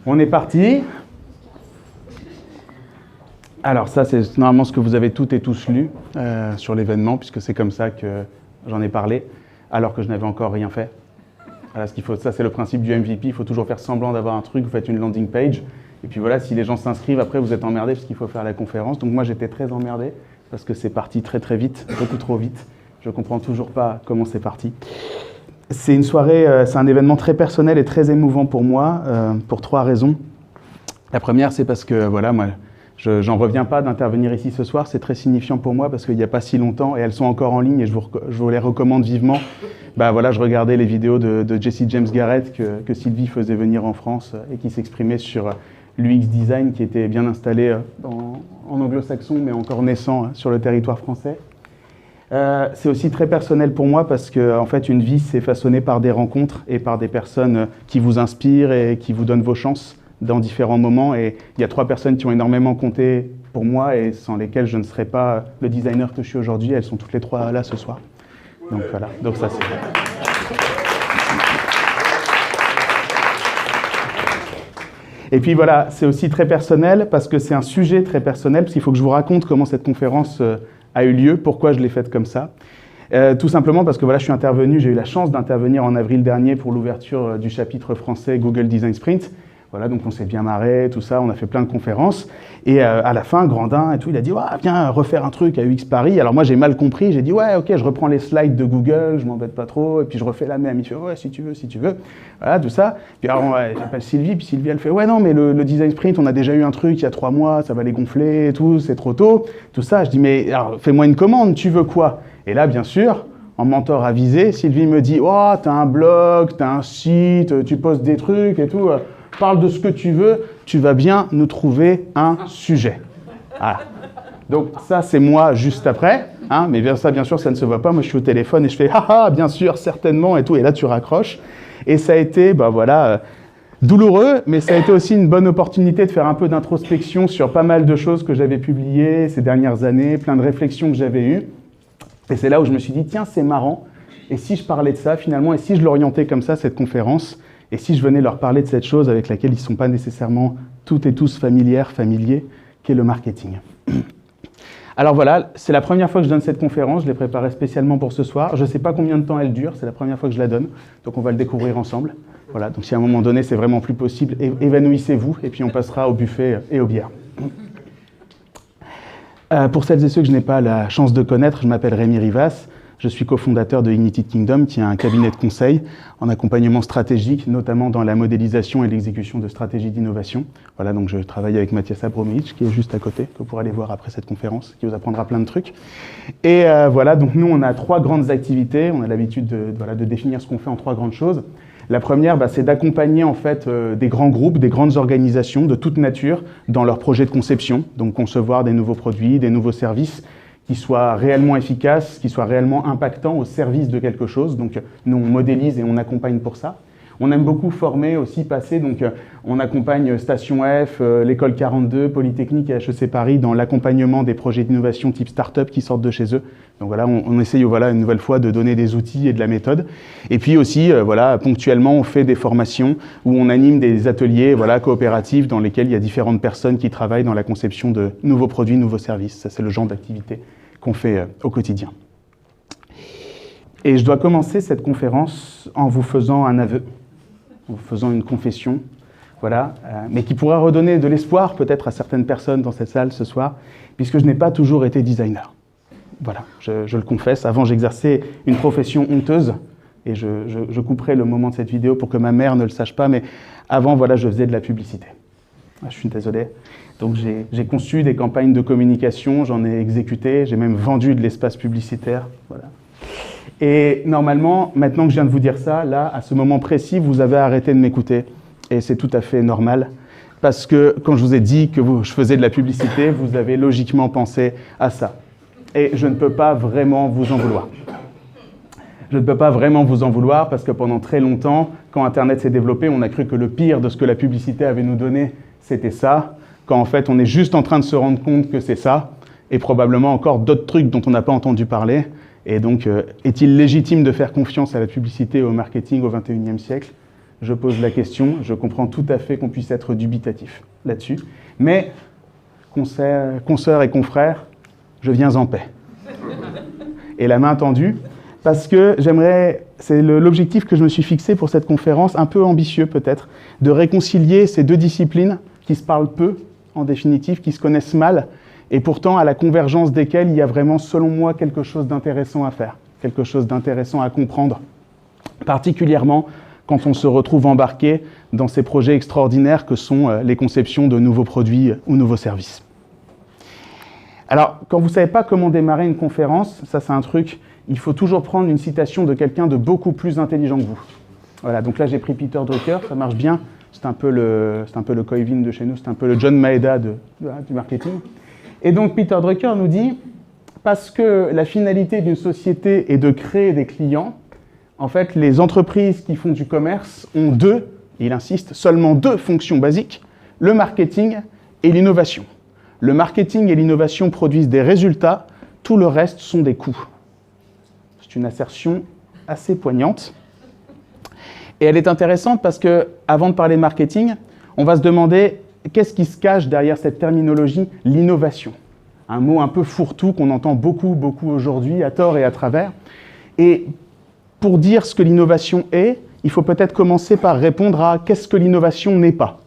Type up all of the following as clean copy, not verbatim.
On est parti. Alors ça, c'est normalement ce que vous avez toutes et tous lu sur l'événement, puisque c'est comme ça que j'en ai parlé, alors que je n'avais encore rien fait. Voilà, ce qu'il faut, ça c'est le principe du MVP, il faut toujours faire semblant d'avoir un truc, vous faites une landing page, et puis voilà, si les gens s'inscrivent, après vous êtes emmerdés parce qu'il faut faire la conférence. Donc moi j'étais très emmerdé, parce que c'est parti très très vite, beaucoup trop vite. Je ne comprends toujours pas comment c'est parti. C'est une soirée, c'est un événement très personnel et très émouvant pour moi, pour 3 raisons. La première, c'est parce que voilà, moi, j'en reviens pas d'intervenir ici ce soir, c'est très signifiant pour moi parce qu'il n'y a pas si longtemps, et elles sont encore en ligne et je vous les recommande vivement. Bah voilà, je regardais les vidéos de Jesse James Garrett que Sylvie faisait venir en France et qui s'exprimait sur l'UX design qui était bien installé en anglo-saxon mais encore naissant sur le territoire français. C'est aussi très personnel pour moi parce que en fait, une vie, c'est façonnée par des rencontres et par des personnes qui vous inspirent et qui vous donnent vos chances dans différents moments. Et il y a 3 personnes qui ont énormément compté pour moi et sans lesquelles je ne serais pas le designer que je suis aujourd'hui. Elles sont toutes les 3 là ce soir. Donc voilà, donc ça c'est... Et puis voilà, c'est aussi très personnel parce que c'est un sujet très personnel, parce qu'il faut que je vous raconte comment cette conférence a eu lieu, pourquoi je l'ai faite comme ça. Tout simplement parce que voilà, je suis intervenu, j'ai eu la chance d'intervenir en avril dernier pour l'ouverture du chapitre français Google Design Sprint. Voilà, donc on s'est bien marré, tout ça, on a fait plein de conférences. Et à la fin, Grandin et tout, il a dit ouais, viens refaire un truc à UX Paris. Alors moi j'ai mal compris, j'ai dit ouais, ok, je reprends les slides de Google, je m'embête pas trop, et puis je refais la même. Il fait ouais, si tu veux. Voilà, tout ça. Puis alors j'appelle Sylvie, puis Sylvie elle fait ouais, non, mais le design sprint, on a déjà eu un truc il y a 3 mois, ça va les gonfler et tout, c'est trop tôt. Tout ça, je dis mais alors fais-moi une commande, tu veux quoi? Et là, bien sûr, en mentor avisé, Sylvie me dit oh, t'as un blog, t'as un site, tu postes des trucs et tout. Parle de ce que tu veux, tu vas bien nous trouver un sujet. Voilà. Donc ça, c'est moi juste après, hein, mais bien sûr, ça ne se voit pas. Moi, je suis au téléphone et je fais « Ah, bien sûr, certainement » et tout, et là, tu raccroches. Et ça a été, douloureux, mais ça a été aussi une bonne opportunité de faire un peu d'introspection sur pas mal de choses que j'avais publiées ces dernières années, plein de réflexions que j'avais eues. Et c'est là où je me suis dit « Tiens, c'est marrant, et si je parlais de ça finalement, et si je l'orientais comme ça, cette conférence ?» Et si je venais leur parler de cette chose avec laquelle ils ne sont pas nécessairement toutes et tous familiers, qu'est le marketing. Alors voilà, c'est la première fois que je donne cette conférence, je l'ai préparée spécialement pour ce soir. Je ne sais pas combien de temps elle dure, c'est la première fois que je la donne, donc on va le découvrir ensemble. Voilà, donc si à un moment donné c'est vraiment plus possible, évanouissez-vous et puis on passera au buffet et aux bières. Pour celles et ceux que je n'ai pas la chance de connaître, je m'appelle Rémi Rivas. Je suis cofondateur de Ignited Kingdom, qui est un cabinet de conseil en accompagnement stratégique, notamment dans la modélisation et l'exécution de stratégies d'innovation. Voilà, donc je travaille avec Mathias Abromowicz, qui est juste à côté, que vous pourrez aller voir après cette conférence, qui vous apprendra plein de trucs. Et voilà, donc nous, on a 3 grandes activités. On a l'habitude de définir ce qu'on fait en 3 grandes choses. La première, c'est d'accompagner en fait des grands groupes, des grandes organisations de toute nature dans leurs projets de conception, donc concevoir des nouveaux produits, des nouveaux services, qui soit réellement efficace, qui soit réellement impactant au service de quelque chose. Donc nous, on modélise et on accompagne pour ça. On aime beaucoup former, aussi passer, donc on accompagne Station F, l'École 42, Polytechnique et HEC Paris dans l'accompagnement des projets d'innovation type start-up qui sortent de chez eux. Donc voilà, on essaye une nouvelle fois de donner des outils et de la méthode. Et puis aussi, ponctuellement, on fait des formations où on anime des ateliers coopératifs dans lesquels il y a différentes personnes qui travaillent dans la conception de nouveaux produits, nouveaux services. Ça, c'est le genre d'activité qu'on fait au quotidien. Et je dois commencer cette conférence en vous faisant un aveu, en vous faisant une confession, mais qui pourra redonner de l'espoir peut-être à certaines personnes dans cette salle ce soir, puisque je n'ai pas toujours été designer. Voilà, je le confesse, avant j'exerçais une profession honteuse, et je couperai le moment de cette vidéo pour que ma mère ne le sache pas, mais avant, je faisais de la publicité. Je suis désolé. Donc j'ai conçu des campagnes de communication, j'en ai exécuté, j'ai même vendu de l'espace publicitaire. Voilà. Et normalement, maintenant que je viens de vous dire ça, là, à ce moment précis, vous avez arrêté de m'écouter. Et c'est tout à fait normal. Parce que quand je vous ai dit que je faisais de la publicité, vous avez logiquement pensé à ça. Et je ne peux pas vraiment vous en vouloir. Je ne peux pas vraiment vous en vouloir parce que pendant très longtemps, quand Internet s'est développé, on a cru que le pire de ce que la publicité avait nous donné, c'était ça. Quand en fait, on est juste en train de se rendre compte que c'est ça. Et probablement encore d'autres trucs dont on n'a pas entendu parler. Et donc, est-il légitime de faire confiance à la publicité et au marketing au XXIe siècle? je pose la question, je comprends tout à fait qu'on puisse être dubitatif là-dessus. Mais, consoeurs et confrères, je viens en paix. Et la main tendue, parce que c'est l'objectif que je me suis fixé pour cette conférence, un peu ambitieux peut-être, de réconcilier ces deux disciplines qui se parlent peu, en définitive, qui se connaissent mal, et pourtant à la convergence desquelles il y a vraiment, selon moi, quelque chose d'intéressant à faire, quelque chose d'intéressant à comprendre, particulièrement quand on se retrouve embarqué dans ces projets extraordinaires que sont les conceptions de nouveaux produits ou nouveaux services. Alors, quand vous ne savez pas comment démarrer une conférence, ça c'est un truc, il faut toujours prendre une citation de quelqu'un de beaucoup plus intelligent que vous. Voilà, donc là j'ai pris Peter Drucker, ça marche bien, c'est un peu le Koivin de chez nous, c'est un peu le John Maeda du marketing. Et donc Peter Drucker nous dit, parce que la finalité d'une société est de créer des clients, en fait les entreprises qui font du commerce ont il insiste, seulement deux fonctions basiques, le marketing et l'innovation. Le marketing et l'innovation produisent des résultats, tout le reste sont des coûts. C'est une assertion assez poignante. Et elle est intéressante parce que, avant de parler de marketing, on va se demander qu'est-ce qui se cache derrière cette terminologie, l'innovation. Un mot un peu fourre-tout qu'on entend beaucoup aujourd'hui, à tort et à travers. Et pour dire ce que l'innovation est, il faut peut-être commencer par répondre à qu'est-ce que l'innovation n'est pas.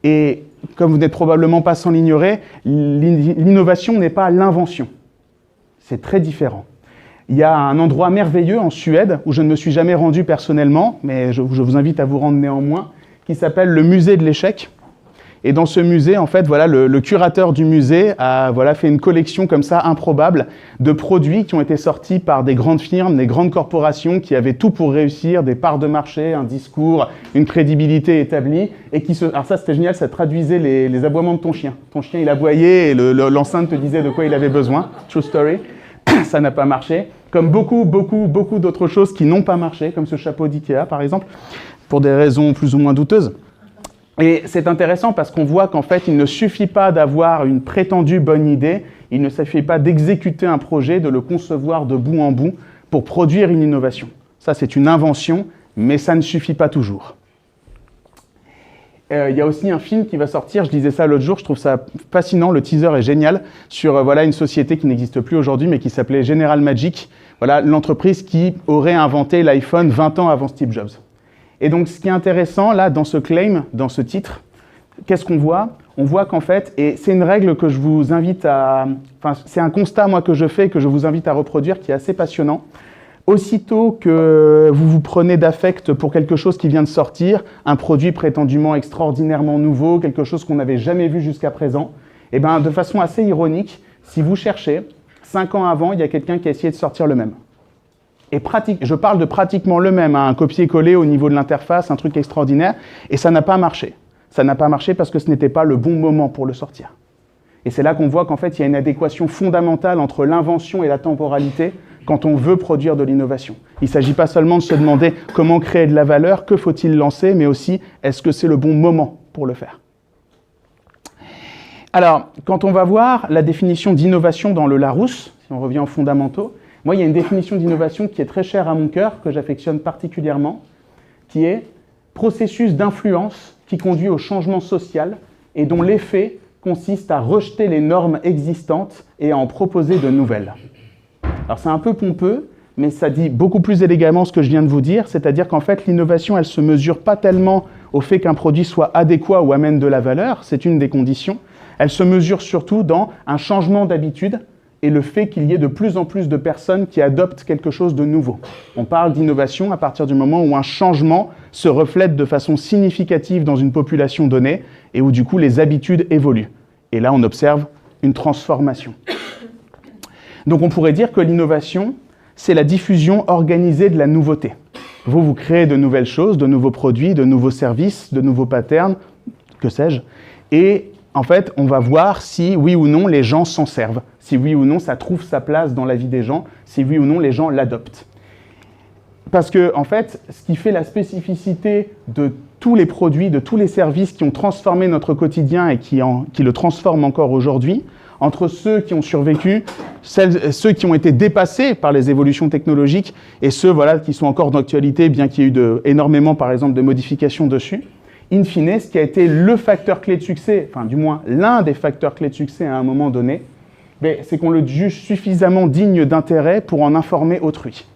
Et comme vous n'êtes probablement pas sans l'ignorer, l'innovation n'est pas l'invention. C'est très différent. Il y a un endroit merveilleux en Suède, où je ne me suis jamais rendu personnellement, mais je vous invite à vous rendre néanmoins, qui s'appelle le musée de l'échec. Et dans ce musée, en fait, voilà, le curateur du musée a fait une collection comme ça, improbable, de produits qui ont été sortis par des grandes firmes, des grandes corporations qui avaient tout pour réussir, des parts de marché, un discours, une crédibilité établie, et alors ça c'était génial, ça traduisait les aboiements de ton chien. Ton chien il aboyait et l'enceinte te disait de quoi il avait besoin. True story. Ça n'a pas marché. Comme beaucoup d'autres choses qui n'ont pas marché, comme ce chapeau d'IKEA par exemple, pour des raisons plus ou moins douteuses. Et c'est intéressant parce qu'on voit qu'en fait, il ne suffit pas d'avoir une prétendue bonne idée, il ne suffit pas d'exécuter un projet, de le concevoir de bout en bout pour produire une innovation. Ça, c'est une invention, mais ça ne suffit pas toujours. Il y a aussi un film qui va sortir, je disais ça l'autre jour, je trouve ça fascinant, le teaser est génial, sur une société qui n'existe plus aujourd'hui, mais qui s'appelait General Magic, l'entreprise qui aurait inventé l'iPhone 20 ans avant Steve Jobs. Et donc, ce qui est intéressant, là, dans ce claim, dans ce titre, qu'est-ce qu'on voit? On voit qu'en fait, et c'est une règle que je vous invite c'est un constat, moi, que je fais, que je vous invite à reproduire, qui est assez passionnant. Aussitôt que vous vous prenez d'affect pour quelque chose qui vient de sortir, un produit prétendument extraordinairement nouveau, quelque chose qu'on n'avait jamais vu jusqu'à présent, et bien, de façon assez ironique, si vous cherchez, 5 ans avant, il y a quelqu'un qui a essayé de sortir le même. Et je parle de pratiquement le même, un copier-coller au niveau de l'interface, un truc extraordinaire, et ça n'a pas marché. Ça n'a pas marché parce que ce n'était pas le bon moment pour le sortir. Et c'est là qu'on voit qu'en fait, il y a une adéquation fondamentale entre l'invention et la temporalité quand on veut produire de l'innovation. Il ne s'agit pas seulement de se demander comment créer de la valeur, que faut-il lancer, mais aussi est-ce que c'est le bon moment pour le faire. Alors, quand on va voir la définition d'innovation dans le Larousse, si on revient aux fondamentaux, moi, il y a une définition d'innovation qui est très chère à mon cœur, que j'affectionne particulièrement, qui est processus d'influence qui conduit au changement social et dont l'effet consiste à rejeter les normes existantes et à en proposer de nouvelles. Alors, c'est un peu pompeux, mais ça dit beaucoup plus élégamment ce que je viens de vous dire, c'est-à-dire qu'en fait, l'innovation, elle ne se mesure pas tellement au fait qu'un produit soit adéquat ou amène de la valeur, c'est une des conditions, elle se mesure surtout dans un changement d'habitude et le fait qu'il y ait de plus en plus de personnes qui adoptent quelque chose de nouveau. On parle d'innovation à partir du moment où un changement se reflète de façon significative dans une population donnée et où du coup les habitudes évoluent. Et là, on observe une transformation. Donc on pourrait dire que l'innovation, c'est la diffusion organisée de la nouveauté. Vous créez de nouvelles choses, de nouveaux produits, de nouveaux services, de nouveaux patterns, que sais-je, et en fait, on va voir si, oui ou non, les gens s'en servent, si oui ou non, ça trouve sa place dans la vie des gens, si oui ou non, les gens l'adoptent. Parce que, en fait, ce qui fait la spécificité de tous les produits, de tous les services qui ont transformé notre quotidien et qui le transforment encore aujourd'hui, entre ceux qui ont survécu, ceux qui ont été dépassés par les évolutions technologiques et ceux voilà, qui sont encore d'actualité, bien qu'il y ait eu énormément, par exemple, de modifications dessus. In fine, ce qui a été le facteur clé de succès, enfin du moins l'un des facteurs clés de succès à un moment donné, c'est qu'on le juge suffisamment digne d'intérêt pour en informer autrui.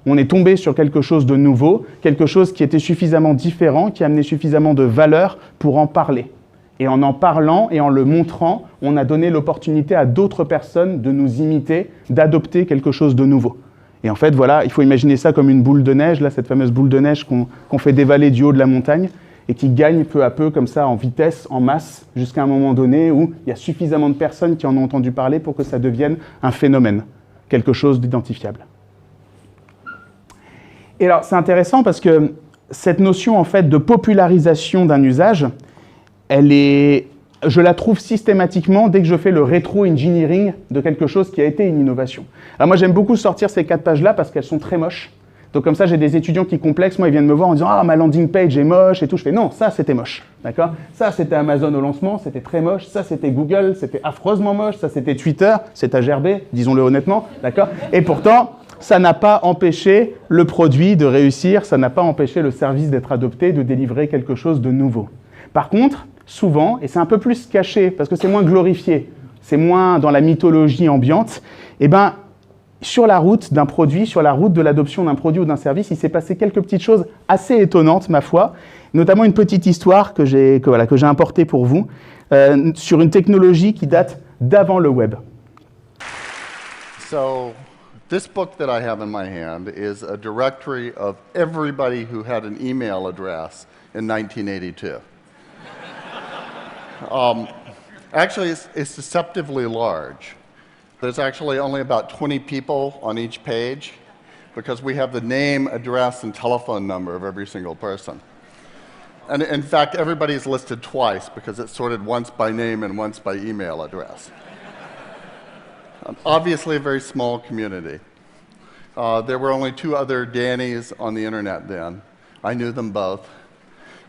On est tombé sur quelque chose de nouveau, quelque chose qui était suffisamment différent, qui amenait suffisamment de valeur pour en parler. Et en parlant et en le montrant, on a donné l'opportunité à d'autres personnes de nous imiter, d'adopter quelque chose de nouveau. Et en fait, voilà, il faut imaginer ça comme une boule de neige, là, cette fameuse boule de neige qu'on fait dévaler du haut de la montagne, et qui gagne peu à peu comme ça en vitesse, en masse, jusqu'à un moment donné où il y a suffisamment de personnes qui en ont entendu parler pour que ça devienne un phénomène, quelque chose d'identifiable. Et alors c'est intéressant parce que cette notion en fait de popularisation d'un usage, je la trouve systématiquement dès que je fais le rétro-engineering de quelque chose qui a été une innovation. Alors moi j'aime beaucoup sortir ces 4 pages-là parce qu'elles sont très moches. Donc comme ça, j'ai des étudiants qui complexent, moi ils viennent me voir en disant « Ah, ma landing page est moche et tout ». Je fais « Non, ça c'était moche, d'accord ? Ça c'était Amazon au lancement, c'était très moche. Ça c'était Google, c'était affreusement moche. Ça c'était Twitter, c'est à gerber, disons-le honnêtement, d'accord ? Et pourtant, ça n'a pas empêché le produit de réussir, ça n'a pas empêché le service d'être adopté, de délivrer quelque chose de nouveau. Par contre, souvent, et c'est un peu plus caché parce que c'est moins glorifié, c'est moins dans la mythologie ambiante, eh ben, sur la route d'un produit, sur la route de l'adoption d'un produit ou d'un service, il s'est passé quelques petites choses assez étonnantes, ma foi, notamment une petite histoire que j'ai importée pour vous, sur une technologie qui date d'avant le web. So, this book that I have in my hand is a directory of everybody who had an email address in 1982. Actually, it's deceptively large. There's actually only about 20 people on each page because we have the name, address, and telephone number of every single person. And in fact, everybody's listed twice because it's sorted once by name and once by email address. Obviously a very small community. There were only 2 other Dannys on the internet then. I knew them both.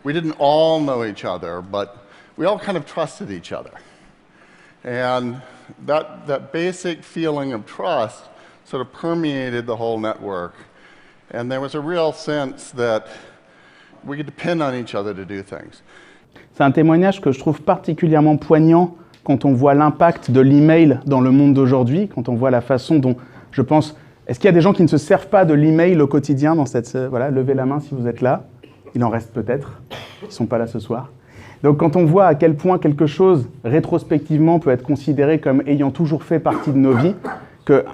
We didn't all know each other, but we all kind of trusted each other. And that basic feeling of trust sort of permeated the whole network. And there was a real sense that we could depend on each other to do things. C'est un témoignage que je trouve particulièrement poignant quand on voit l'impact de l'email dans le monde d'aujourd'hui, quand on voit la façon dont, je pense, est-ce qu'il y a des gens qui ne se servent pas de l'email au quotidien dans cette... Voilà, levez la main si vous êtes là. Il en reste peut-être, ils ne sont pas là ce soir. Donc quand on voit à quel point quelque chose, rétrospectivement, peut être considéré comme ayant toujours fait partie de nos vies, que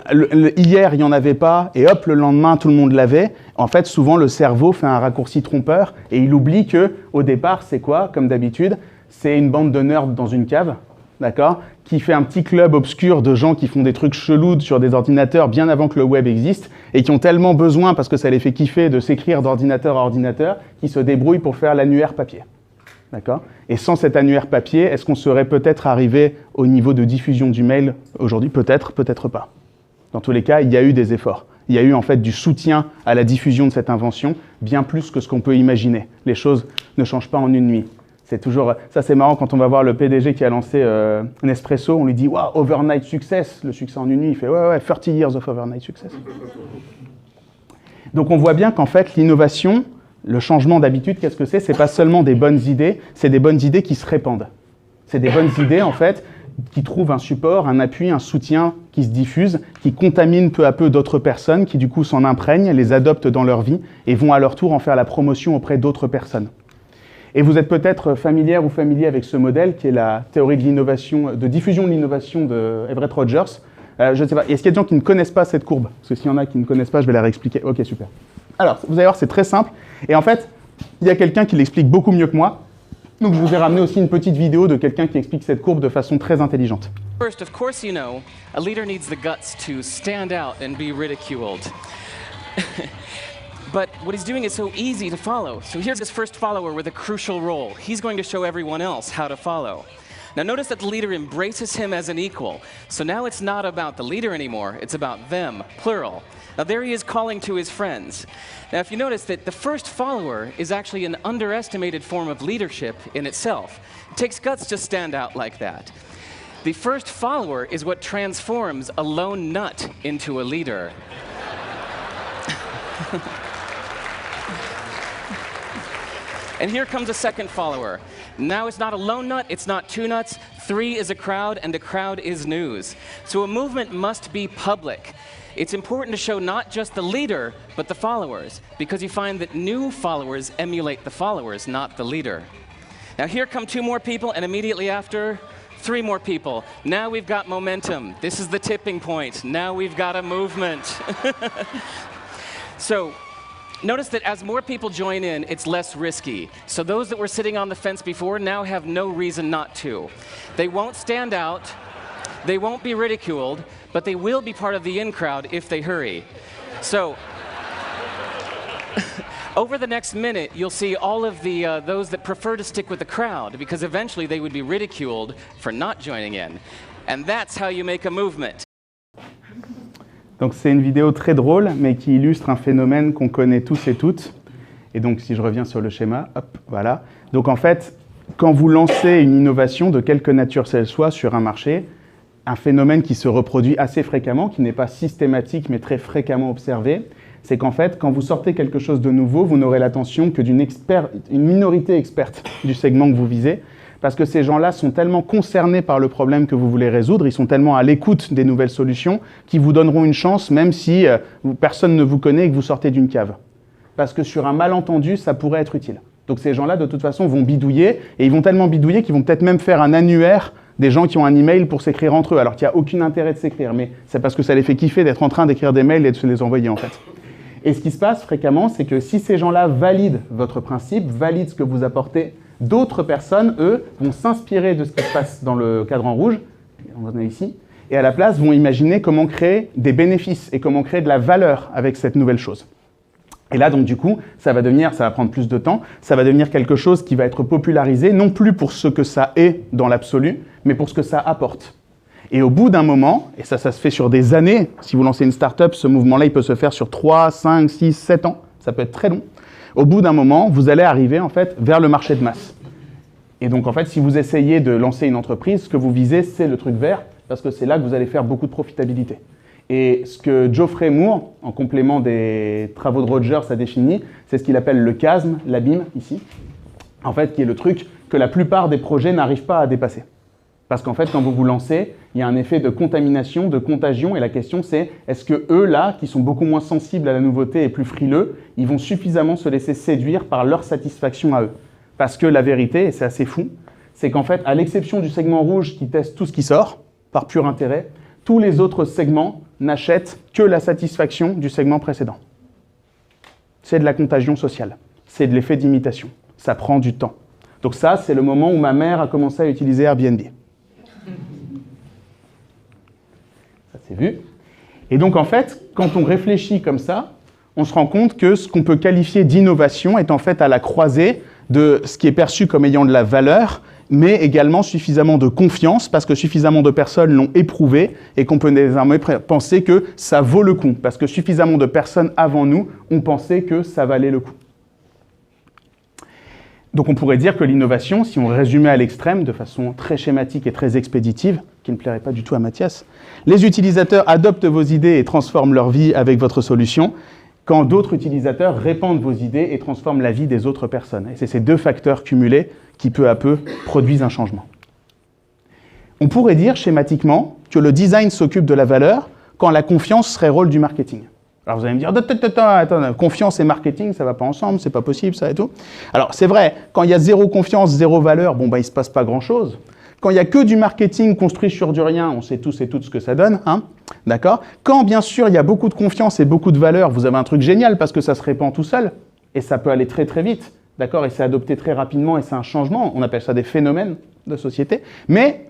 hier, il n'y en avait pas, et hop, le lendemain, tout le monde l'avait, en fait, souvent, le cerveau fait un raccourci trompeur, et il oublie qu'au départ, c'est quoi, comme d'habitude? C'est une bande de nerds dans une cave, d'accord, qui fait un petit club obscur de gens qui font des trucs chelous sur des ordinateurs bien avant que le web existe, et qui ont tellement besoin, parce que ça les fait kiffer, de s'écrire d'ordinateur à ordinateur, qu'ils se débrouillent pour faire l'annuaire papier. D'accord ? Et sans cet annuaire papier, est-ce qu'on serait peut-être arrivé au niveau de diffusion du mail aujourd'hui ? Peut-être, peut-être pas. Dans tous les cas, il y a eu des efforts. Il y a eu en fait du soutien à la diffusion de cette invention, bien plus que ce qu'on peut imaginer. Les choses ne changent pas en une nuit. C'est toujours... Ça, c'est marrant quand on va voir le PDG qui a lancé Nespresso, on lui dit « Wow, overnight success !» Le succès en une nuit, il fait « Ouais, 30 years of overnight success !» Donc on voit bien qu'en fait, l'innovation... Le changement d'habitude, qu'est-ce que c'est ? C'est pas seulement des bonnes idées, c'est des bonnes idées qui se répandent. C'est des bonnes idées, en fait, qui trouvent un support, un appui, un soutien, qui se diffusent, qui contaminent peu à peu d'autres personnes, qui du coup s'en imprègnent, les adoptent dans leur vie et vont à leur tour en faire la promotion auprès d'autres personnes. Et vous êtes peut-être familière ou familier avec ce modèle qui est la théorie de l'innovation, de diffusion de l'innovation de Everett Rogers. Je ne sais pas, est-ce qu'il y a des gens qui ne connaissent pas cette courbe ? Parce que s'il y en a qui ne connaissent pas, je vais la réexpliquer. Ok, super. Alors, vous allez voir, c'est très simple. Et en fait, il y a quelqu'un qui l'explique beaucoup mieux que moi. Donc, je vous ai ramené aussi une petite vidéo de quelqu'un qui explique cette courbe de façon très intelligente. First, of course, you know, a leader needs the guts to stand out and be ridiculed. But what he's doing is so easy to follow. So here's his first follower with a crucial role. He's going to show everyone else how to follow. Now notice that the leader embraces him as an equal. So now it's not about the leader anymore, it's about them, plural. Now there he is calling to his friends. Now if you notice that the first follower is actually an underestimated form of leadership in itself. It takes guts to stand out like that. The first follower is what transforms a lone nut into a leader. And here comes a second follower. Now it's not a lone nut, it's not two nuts, 3 is a crowd, and a crowd is news. So a movement must be public. It's important to show not just the leader, but the followers, because you find that new followers emulate the followers, not the leader. Now here come 2 more people, and immediately after, 3 more people. Now we've got momentum. This is the tipping point. Now we've got a movement. So, notice that as more people join in, it's less risky. So those that were sitting on the fence before now have no reason not to. They won't stand out, they won't be ridiculed, but they will be part of the in crowd if they hurry. So, over the next minute, you'll see all of the those that prefer to stick with the crowd, because eventually they would be ridiculed for not joining in. And that's how you make a movement. Donc c'est une vidéo très drôle, mais qui illustre un phénomène qu'on connaît tous et toutes. Et donc si je reviens sur le schéma, hop, voilà. Donc en fait, quand vous lancez une innovation, de quelque nature qu'elle soit, sur un marché, un phénomène qui se reproduit assez fréquemment, qui n'est pas systématique, mais très fréquemment observé, c'est qu'en fait, quand vous sortez quelque chose de nouveau, vous n'aurez l'attention que d'une minorité experte du segment que vous visez, parce que ces gens-là sont tellement concernés par le problème que vous voulez résoudre, ils sont tellement à l'écoute des nouvelles solutions, qu'ils vous donneront une chance, même si personne ne vous connaît et que vous sortez d'une cave. Parce que sur un malentendu, ça pourrait être utile. Donc ces gens-là, de toute façon, vont bidouiller, et ils vont tellement bidouiller qu'ils vont peut-être même faire un annuaire des gens qui ont un email pour s'écrire entre eux, alors qu'il n'y a aucun intérêt de s'écrire, mais c'est parce que ça les fait kiffer d'être en train d'écrire des mails et de se les envoyer, en fait. Et ce qui se passe fréquemment, c'est que si ces gens-là valident votre principe, valident ce que vous apportez, d'autres personnes, eux, vont s'inspirer de ce qui se passe dans le cadran rouge, on en a ici, et à la place vont imaginer comment créer des bénéfices et comment créer de la valeur avec cette nouvelle chose. Et là, donc du coup, ça va prendre plus de temps, ça va devenir quelque chose qui va être popularisé, non plus pour ce que ça est dans l'absolu, mais pour ce que ça apporte. Et au bout d'un moment, et ça se fait sur des années, si vous lancez une start-up, ce mouvement-là, il peut se faire sur 3, 5, 6, 7 ans, ça peut être très long. Au bout d'un moment, vous allez arriver en fait vers le marché de masse. Et donc en fait, si vous essayez de lancer une entreprise, ce que vous visez, c'est le truc vert, parce que c'est là que vous allez faire beaucoup de profitabilité. Et ce que Geoffrey Moore, en complément des travaux de Rogers, a défini, c'est ce qu'il appelle le chasme, l'abîme, ici, en fait, qui est le truc que la plupart des projets n'arrivent pas à dépasser. Parce qu'en fait, quand vous vous lancez, il y a un effet de contamination, de contagion, et la question c'est, est-ce que eux, là, qui sont beaucoup moins sensibles à la nouveauté et plus frileux, ils vont suffisamment se laisser séduire par leur satisfaction à eux? Parce que la vérité, et c'est assez fou, c'est qu'en fait, à l'exception du segment rouge qui teste tout ce qui sort, par pur intérêt, tous les autres segments n'achètent que la satisfaction du segment précédent. C'est de la contagion sociale, c'est de l'effet d'imitation, ça prend du temps. Donc ça, c'est le moment où ma mère a commencé à utiliser Airbnb. Ça c'est vu. Et donc en fait, quand on réfléchit comme ça, on se rend compte que ce qu'on peut qualifier d'innovation est en fait à la croisée de ce qui est perçu comme ayant de la valeur, mais également suffisamment de confiance, parce que suffisamment de personnes l'ont éprouvé et qu'on peut désormais penser que ça vaut le coup, parce que suffisamment de personnes avant nous ont pensé que ça valait le coup. Donc on pourrait dire que l'innovation, si on résumait à l'extrême, de façon très schématique et très expéditive, qui ne plairait pas du tout à Mathias, les utilisateurs adoptent vos idées et transforment leur vie avec votre solution, quand d'autres utilisateurs répandent vos idées et transforment la vie des autres personnes. Et c'est ces deux facteurs cumulés qui, peu à peu, produisent un changement. On pourrait dire, schématiquement, que le design s'occupe de la valeur quand la confiance serait rôle du marketing. Alors vous allez me dire, attends, confiance et marketing, ça ne va pas ensemble, c'est pas possible, ça et tout. Alors c'est vrai, quand il y a zéro confiance, zéro valeur, bon, il ne se passe pas grand-chose. Quand il n'y a que du marketing construit sur du rien, on sait tous et toutes ce que ça donne, hein, d'accord? Quand, bien sûr, il y a beaucoup de confiance et beaucoup de valeur, vous avez un truc génial parce que ça se répand tout seul, et ça peut aller très très vite, d'accord? Et c'est adopté très rapidement et c'est un changement, on appelle ça des phénomènes de société. Mais,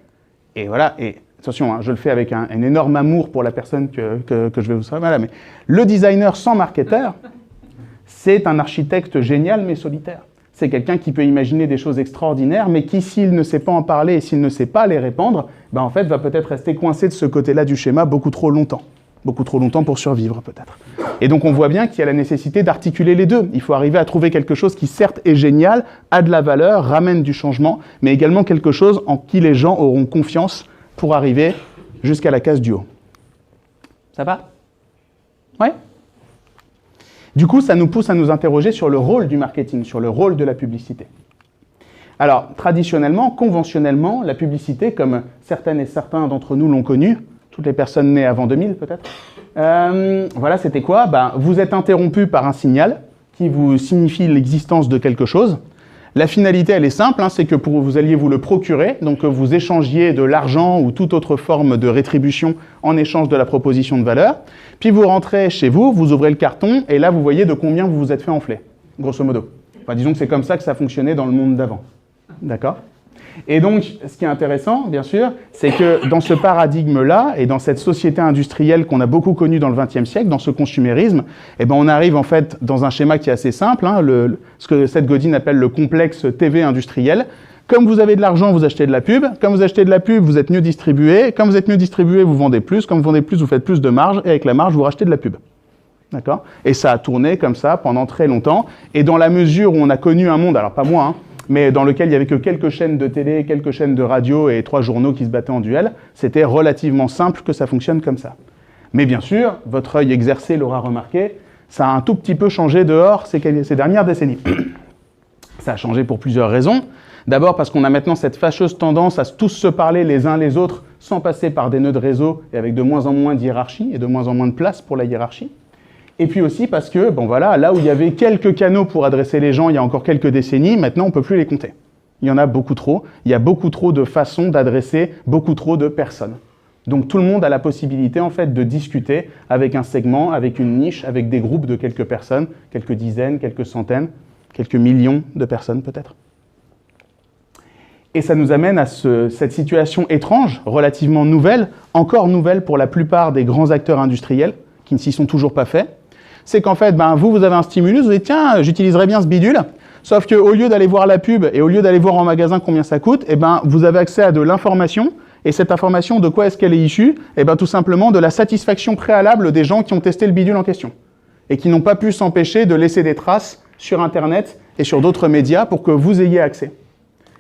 et voilà, et attention, hein, je le fais avec un énorme amour pour la personne que je vais vous savoir, voilà, mais le designer sans marketeur, c'est un architecte génial mais solitaire. C'est quelqu'un qui peut imaginer des choses extraordinaires, mais qui, s'il ne sait pas en parler et s'il ne sait pas les répandre, en fait, va peut-être rester coincé de ce côté-là du schéma beaucoup trop longtemps pour survivre, peut-être. Et donc, on voit bien qu'il y a la nécessité d'articuler les deux. Il faut arriver à trouver quelque chose qui, certes, est génial, a de la valeur, ramène du changement, mais également quelque chose en qui les gens auront confiance pour arriver jusqu'à la case du haut. Ça va? Ouais? Du coup, ça nous pousse à nous interroger sur le rôle du marketing, sur le rôle de la publicité. Alors, traditionnellement, conventionnellement, la publicité, comme certaines et certains d'entre nous l'ont connue, toutes les personnes nées avant 2000 peut-être, voilà, c'était quoi? Vous êtes interrompu par un signal qui vous signifie l'existence de quelque chose. La finalité, elle est simple, c'est que vous alliez vous le procurer, donc que vous échangiez de l'argent ou toute autre forme de rétribution en échange de la proposition de valeur. Puis vous rentrez chez vous, vous ouvrez le carton, et là vous voyez de combien vous vous êtes fait enfler, grosso modo. Enfin, disons que c'est comme ça que ça fonctionnait dans le monde d'avant. D'accord? Et donc, ce qui est intéressant, bien sûr, c'est que dans ce paradigme-là, et dans cette société industrielle qu'on a beaucoup connue dans le XXe siècle, dans ce consumérisme, on arrive en fait dans un schéma qui est assez simple, ce que Seth Godin appelle le complexe TV industriel. Comme vous avez de l'argent, vous achetez de la pub. Comme vous achetez de la pub, vous êtes mieux distribué. Comme vous êtes mieux distribué, vous vendez plus. Comme vous vendez plus, vous faites plus de marge. Et avec la marge, vous rachetez de la pub. D'accord? Et ça a tourné comme ça pendant très longtemps. Et dans la mesure où on a connu un monde, alors pas moi, mais dans lequel il n'y avait que quelques chaînes de télé, quelques chaînes de radio et 3 journaux qui se battaient en duel, c'était relativement simple que ça fonctionne comme ça. Mais bien sûr, votre œil exercé l'aura remarqué, ça a un tout petit peu changé dehors ces dernières décennies. Ça a changé pour plusieurs raisons. D'abord parce qu'on a maintenant cette fâcheuse tendance à tous se parler les uns les autres sans passer par des nœuds de réseau et avec de moins en moins de hiérarchie et de moins en moins de place pour la hiérarchie. Et puis aussi parce que, là où il y avait quelques canaux pour adresser les gens il y a encore quelques décennies, maintenant on ne peut plus les compter. Il y en a beaucoup trop. Il y a beaucoup trop de façons d'adresser beaucoup trop de personnes. Donc tout le monde a la possibilité en fait de discuter avec un segment, avec une niche, avec des groupes de quelques personnes, quelques dizaines, quelques centaines, quelques millions de personnes peut-être. Et ça nous amène à cette situation étrange, relativement nouvelle, encore nouvelle pour la plupart des grands acteurs industriels, qui ne s'y sont toujours pas faits. C'est qu'en fait, vous avez un stimulus, vous dites, tiens, j'utiliserais bien ce bidule, sauf qu'au lieu d'aller voir la pub et au lieu d'aller voir en magasin combien ça coûte, vous avez accès à de l'information, et cette information, de quoi est-ce qu'elle est issue? Tout simplement de la satisfaction préalable des gens qui ont testé le bidule en question, et qui n'ont pas pu s'empêcher de laisser des traces sur Internet et sur d'autres médias pour que vous ayez accès.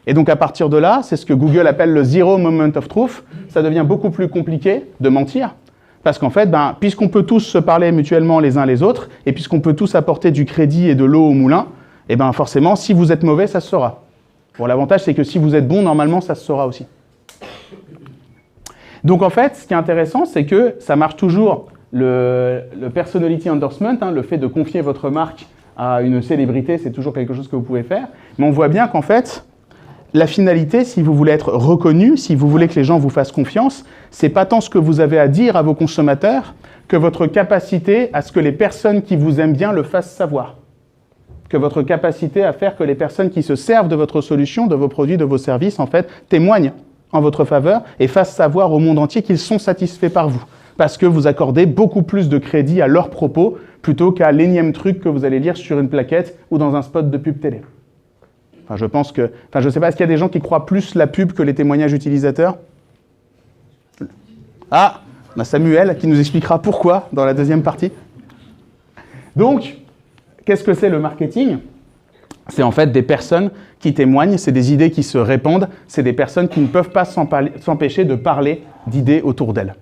Et donc à partir de là, c'est ce que Google appelle le Zero Moment of Truth, ça devient beaucoup plus compliqué de mentir, parce qu'en fait, puisqu'on peut tous se parler mutuellement les uns les autres, et puisqu'on peut tous apporter du crédit et de l'eau au moulin, forcément, si vous êtes mauvais, ça se saura. Bon, l'avantage, c'est que si vous êtes bon, normalement, ça se saura aussi. Donc en fait, ce qui est intéressant, c'est que ça marche toujours, le personality endorsement, le fait de confier votre marque à une célébrité, c'est toujours quelque chose que vous pouvez faire, mais on voit bien qu'en fait, la finalité, si vous voulez être reconnu, si vous voulez que les gens vous fassent confiance, c'est pas tant ce que vous avez à dire à vos consommateurs que votre capacité à ce que les personnes qui vous aiment bien le fassent savoir. Que votre capacité à faire que les personnes qui se servent de votre solution, de vos produits, de vos services, en fait, témoignent en votre faveur et fassent savoir au monde entier qu'ils sont satisfaits par vous. Parce que vous accordez beaucoup plus de crédit à leurs propos plutôt qu'à l'énième truc que vous allez lire sur une plaquette ou dans un spot de pub télé. Je ne sais pas, est-ce qu'il y a des gens qui croient plus la pub que les témoignages utilisateurs? Ah, on a Samuel qui nous expliquera pourquoi dans la deuxième partie. Donc, qu'est-ce que c'est le marketing? C'est en fait des personnes qui témoignent, c'est des idées qui se répandent, c'est des personnes qui ne peuvent pas s'empêcher de parler d'idées autour d'elles.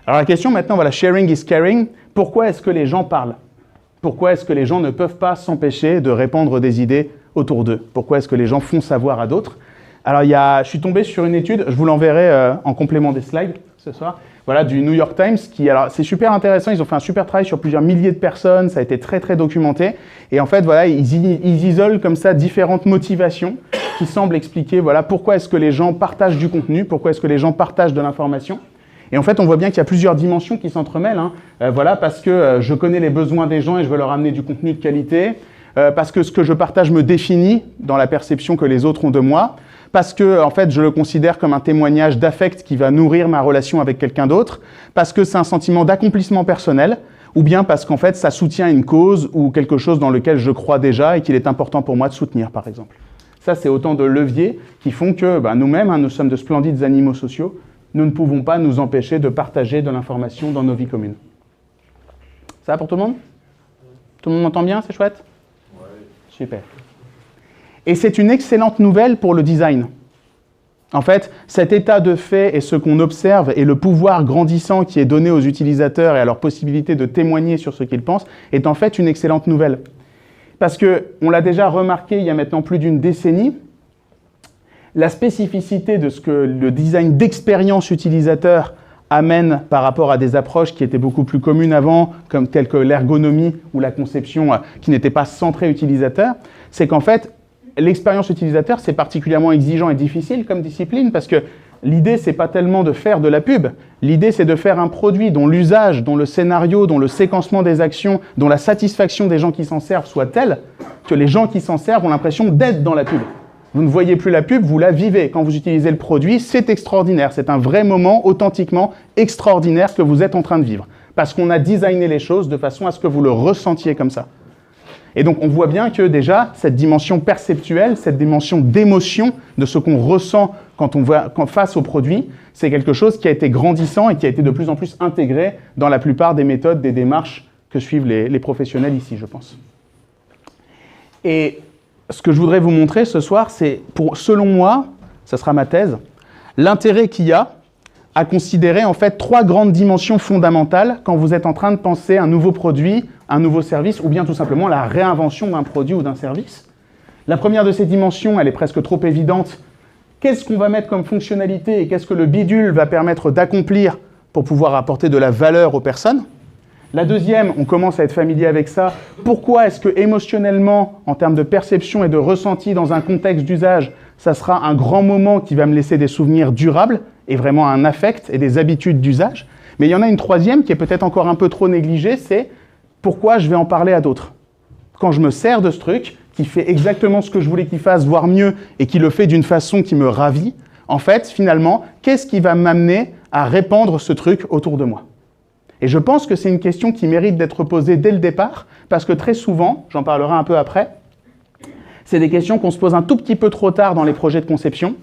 Alors la question maintenant, sharing is caring. Pourquoi est-ce que les gens parlent? Pourquoi est-ce que les gens ne peuvent pas s'empêcher de répandre des idées autour d'eux? Pourquoi est-ce que les gens font savoir à d'autres? Alors, je suis tombé sur une étude, je vous l'enverrai en complément des slides ce soir, du New York Times, c'est super intéressant, ils ont fait un super travail sur plusieurs milliers de personnes, ça a été très très documenté, et en fait, ils isolent comme ça différentes motivations qui semblent expliquer, pourquoi est-ce que les gens partagent du contenu, pourquoi est-ce que les gens partagent de l'information. Et en fait, on voit bien qu'il y a plusieurs dimensions qui s'entremêlent, parce que je connais les besoins des gens et je veux leur amener du contenu de qualité, parce que ce que je partage me définit dans la perception que les autres ont de moi, parce que en fait, je le considère comme un témoignage d'affect qui va nourrir ma relation avec quelqu'un d'autre, parce que c'est un sentiment d'accomplissement personnel, ou bien parce qu'en fait, ça soutient une cause ou quelque chose dans lequel je crois déjà et qu'il est important pour moi de soutenir, par exemple. Ça, c'est autant de leviers qui font que nous-mêmes, nous sommes de splendides animaux sociaux, nous ne pouvons pas nous empêcher de partager de l'information dans nos vies communes. Ça va pour tout le monde? Tout le monde m'entend bien? C'est chouette? Ouais. Super. Et c'est une excellente nouvelle pour le design. En fait, cet état de fait et ce qu'on observe et le pouvoir grandissant qui est donné aux utilisateurs et à leur possibilité de témoigner sur ce qu'ils pensent est en fait une excellente nouvelle. Parce qu'on l'a déjà remarqué il y a maintenant plus d'une décennie, la spécificité de ce que le design d'expérience utilisateur amène par rapport à des approches qui étaient beaucoup plus communes avant, comme telles que l'ergonomie ou la conception qui n'était pas centrée utilisateur, c'est qu'en fait, l'expérience utilisateur, c'est particulièrement exigeant et difficile comme discipline parce que l'idée, c'est pas tellement de faire de la pub. L'idée, c'est de faire un produit dont l'usage, dont le scénario, dont le séquencement des actions, dont la satisfaction des gens qui s'en servent soit telle que les gens qui s'en servent ont l'impression d'être dans la pub. Vous ne voyez plus la pub, vous la vivez. Quand vous utilisez le produit, c'est extraordinaire. C'est un vrai moment authentiquement extraordinaire que vous êtes en train de vivre. Parce qu'on a designé les choses de façon à ce que vous le ressentiez comme ça. Et donc, on voit bien que déjà, cette dimension perceptuelle, cette dimension d'émotion de ce qu'on ressent quand on voit face au produit, c'est quelque chose qui a été grandissant et qui a été de plus en plus intégré dans la plupart des méthodes, des démarches que suivent les professionnels ici, je pense. Et ce que je voudrais vous montrer ce soir, c'est, selon moi, ça sera ma thèse, l'intérêt qu'il y a à considérer en fait 3 grandes dimensions fondamentales quand vous êtes en train de penser un nouveau produit, un nouveau service, ou bien tout simplement la réinvention d'un produit ou d'un service. La première de ces dimensions, elle est presque trop évidente. Qu'est-ce qu'on va mettre comme fonctionnalité et qu'est-ce que le bidule va permettre d'accomplir pour pouvoir apporter de la valeur aux personnes? La deuxième, on commence à être familier avec ça. Pourquoi est-ce que émotionnellement, en termes de perception et de ressenti dans un contexte d'usage, ça sera un grand moment qui va me laisser des souvenirs durables et vraiment un affect et des habitudes d'usage? Mais il y en a une troisième qui est peut-être encore un peu trop négligée, c'est pourquoi je vais en parler à d'autres. Quand je me sers de ce truc, qui fait exactement ce que je voulais qu'il fasse, voire mieux, et qui le fait d'une façon qui me ravit, en fait, finalement, qu'est-ce qui va m'amener à répandre ce truc autour de moi? Et je pense que c'est une question qui mérite d'être posée dès le départ, parce que très souvent, j'en parlerai un peu après, c'est des questions qu'on se pose un tout petit peu trop tard dans les projets de conception,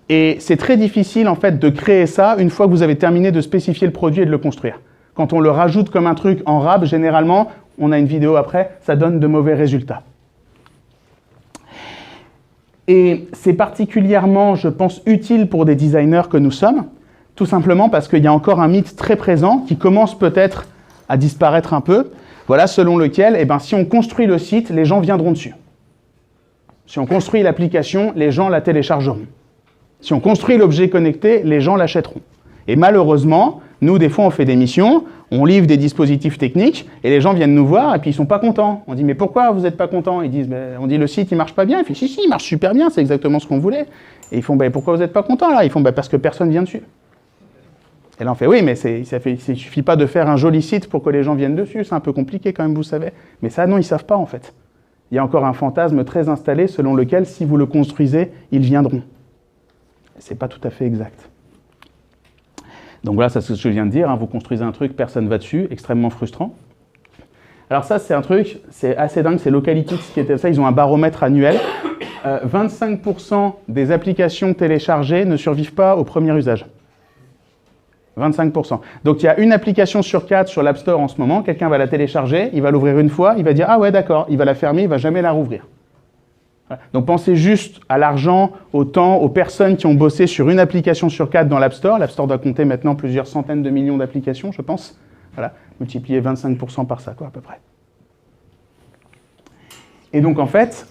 et c'est très difficile en fait de créer ça une fois que vous avez terminé de spécifier le produit et de le construire. Quand on le rajoute comme un truc en rab, généralement, on a une vidéo après, ça donne de mauvais résultats. Et c'est particulièrement, je pense, utile pour des designers que nous sommes, tout simplement parce qu'il y a encore un mythe très présent qui commence peut-être à disparaître un peu, voilà, selon lequel, si on construit le site, les gens viendront dessus. Si on construit l'application, les gens la téléchargeront. Si on construit l'objet connecté, les gens l'achèteront. Et malheureusement, nous, des fois, on fait des missions, on livre des dispositifs techniques, et les gens viennent nous voir, et puis ils sont pas contents. On dit, mais pourquoi vous n'êtes pas contents? Ils disent, on dit, le site, il marche pas bien. Ils font, si, il marche super bien, c'est exactement ce qu'on voulait. Et ils font, pourquoi vous n'êtes pas contents là? Ils font, parce que personne vient dessus. Et là, on fait, oui, mais il ne suffit pas de faire un joli site pour que les gens viennent dessus, c'est un peu compliqué quand même, vous savez. Mais ça, non, ils ne savent pas, en fait. Il y a encore un fantasme très installé selon lequel, si vous le construisez, ils viendront. Ce n'est pas tout à fait exact. Donc voilà, c'est ce que je viens de dire, hein, vous construisez un truc, personne ne va dessus, extrêmement frustrant. Alors ça, c'est un truc, c'est assez dingue, c'est Localytics qui était ça, ils ont un baromètre annuel. 25% des applications téléchargées ne survivent pas au premier usage. 25%. Donc il y a une application sur 4 sur l'App Store en ce moment, quelqu'un va la télécharger, il va l'ouvrir une fois, il va dire « Ah ouais, d'accord », il va la fermer, il ne va jamais la rouvrir. Voilà. Donc pensez juste à l'argent, au temps, aux personnes qui ont bossé sur une application sur 4 dans l'App Store. L'App Store doit compter maintenant plusieurs centaines de millions d'applications, je pense. Voilà, multipliez 25% par ça, quoi, à peu près. Et donc en fait,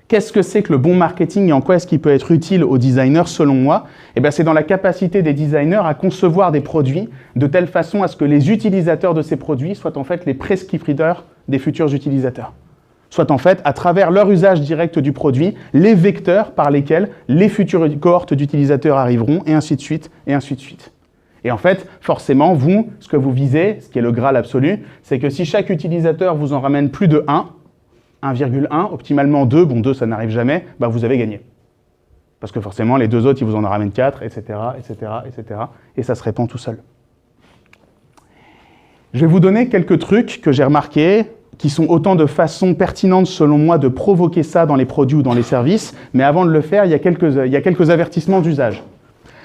qu'est-ce que c'est que le bon marketing et en quoi est-ce qu'il peut être utile aux designers selon moi? C'est dans la capacité des designers à concevoir des produits de telle façon à ce que les utilisateurs de ces produits soient en fait les prescripteurs des futurs utilisateurs. Soit en fait, à travers leur usage direct du produit, les vecteurs par lesquels les futures cohortes d'utilisateurs arriveront, et ainsi de suite, et ainsi de suite. Et en fait, forcément, vous, ce que vous visez, ce qui est le Graal absolu, c'est que si chaque utilisateur vous en ramène plus de 1, 1,1, optimalement 2, bon 2 ça n'arrive jamais, vous avez gagné. Parce que forcément, les deux autres, ils vous en ramènent 4, etc., etc., etc., et ça se répand tout seul. Je vais vous donner quelques trucs que j'ai remarqués, qui sont autant de façons pertinentes, selon moi, de provoquer ça dans les produits ou dans les services, mais avant de le faire, il y a quelques avertissements d'usage.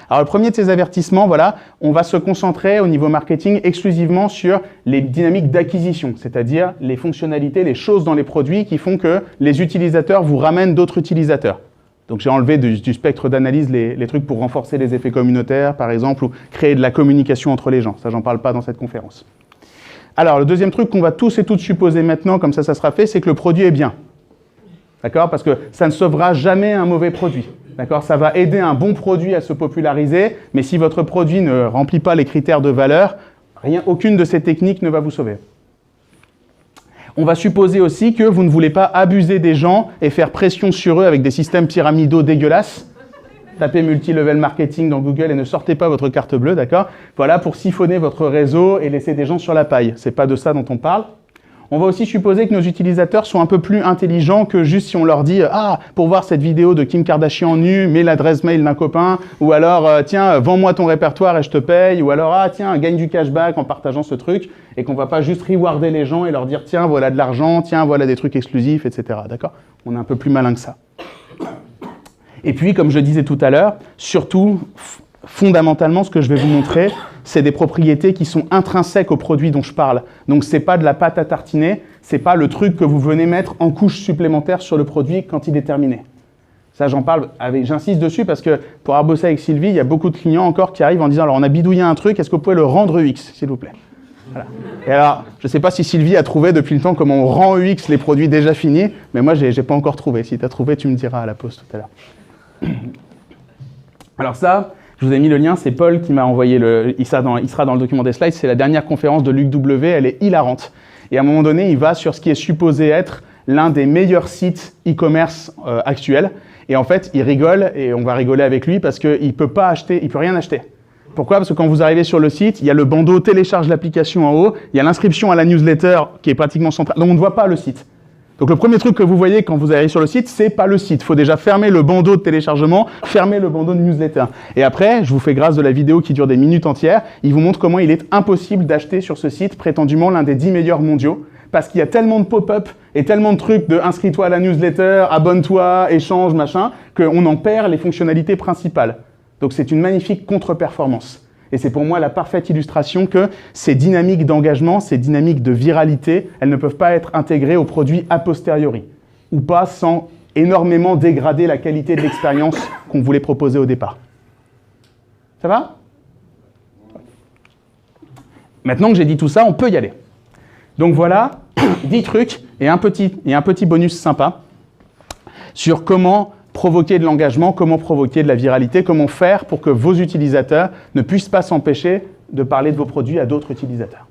Alors le premier de ces avertissements, voilà, on va se concentrer au niveau marketing exclusivement sur les dynamiques d'acquisition, c'est-à-dire les fonctionnalités, les choses dans les produits qui font que les utilisateurs vous ramènent d'autres utilisateurs. Donc j'ai enlevé du spectre d'analyse les trucs pour renforcer les effets communautaires, par exemple, ou créer de la communication entre les gens. Ça, j'en parle pas dans cette conférence. Alors, le deuxième truc qu'on va tous et toutes supposer maintenant, comme ça sera fait, c'est que le produit est bien. D'accord? Parce que ça ne sauvera jamais un mauvais produit. D'accord? Ça va aider un bon produit à se populariser, mais si votre produit ne remplit pas les critères de valeur, aucune de ces techniques ne va vous sauver. On va supposer aussi que vous ne voulez pas abuser des gens et faire pression sur eux avec des systèmes pyramidaux dégueulasses. Tapez multi-level marketing dans Google et ne sortez pas votre carte bleue, d'accord? Voilà, pour siphonner votre réseau et laisser des gens sur la paille. C'est pas de ça dont on parle. On va aussi supposer que nos utilisateurs sont un peu plus intelligents que juste si on leur dit « Ah, pour voir cette vidéo de Kim Kardashian nue, mets l'adresse mail d'un copain » ou alors « Tiens, vends-moi ton répertoire et je te paye » ou alors « Ah, tiens, gagne du cashback en partageant ce truc » et qu'on va pas juste rewarder les gens et leur dire « Tiens, voilà de l'argent, tiens, voilà des trucs exclusifs, etc. » D'accord? On est un peu plus malin que ça. Et puis, comme je disais tout à l'heure, surtout, fondamentalement, ce que je vais vous montrer, c'est des propriétés qui sont intrinsèques au produit dont je parle. Donc, c'est pas de la pâte à tartiner, c'est pas le truc que vous venez mettre en couche supplémentaire sur le produit quand il est terminé. Ça, j'en parle, j'insiste dessus parce que pour avoir bossé avec Sylvie, il y a beaucoup de clients encore qui arrivent en disant « Alors, on a bidouillé un truc, est-ce que vous pouvez le rendre UX, s'il vous plaît ?» Voilà. Et alors, je ne sais pas si Sylvie a trouvé depuis le temps comment on rend UX les produits déjà finis, mais moi, j'ai pas encore trouvé. Si tu as trouvé, tu me diras à la pause tout à l'heure. Alors ça, je vous ai mis le lien, c'est Paul qui m'a envoyé il sera dans le document des slides, c'est la dernière conférence de Luc W, elle est hilarante. Et à un moment donné, il va sur ce qui est supposé être l'un des meilleurs sites e-commerce actuels. Et en fait, il rigole, et on va rigoler avec lui, parce qu'il ne peut pas acheter, il ne peut rien acheter. Pourquoi? Parce que quand vous arrivez sur le site, il y a le bandeau « Télécharge l'application » en haut, il y a l'inscription à la newsletter qui est pratiquement centrale, donc on ne voit pas le site. Donc le premier truc que vous voyez quand vous arrivez sur le site, c'est pas le site. Il faut déjà fermer le bandeau de téléchargement, fermer le bandeau de newsletter. Et après, je vous fais grâce de la vidéo qui dure des minutes entières, il vous montre comment il est impossible d'acheter sur ce site, prétendument l'un des 10 meilleurs mondiaux, parce qu'il y a tellement de pop-up et tellement de trucs de inscris-toi à la newsletter, abonne-toi, échange, machin, qu'on en perd les fonctionnalités principales. Donc c'est une magnifique contre-performance. Et c'est pour moi la parfaite illustration que ces dynamiques d'engagement, ces dynamiques de viralité, elles ne peuvent pas être intégrées au produit a posteriori, ou pas sans énormément dégrader la qualité de l'expérience qu'on voulait proposer au départ. Ça va? Maintenant que j'ai dit tout ça, on peut y aller. Donc voilà, 10 trucs et un petit bonus sympa sur comment provoquer de l'engagement, comment provoquer de la viralité, comment faire pour que vos utilisateurs ne puissent pas s'empêcher de parler de vos produits à d'autres utilisateurs.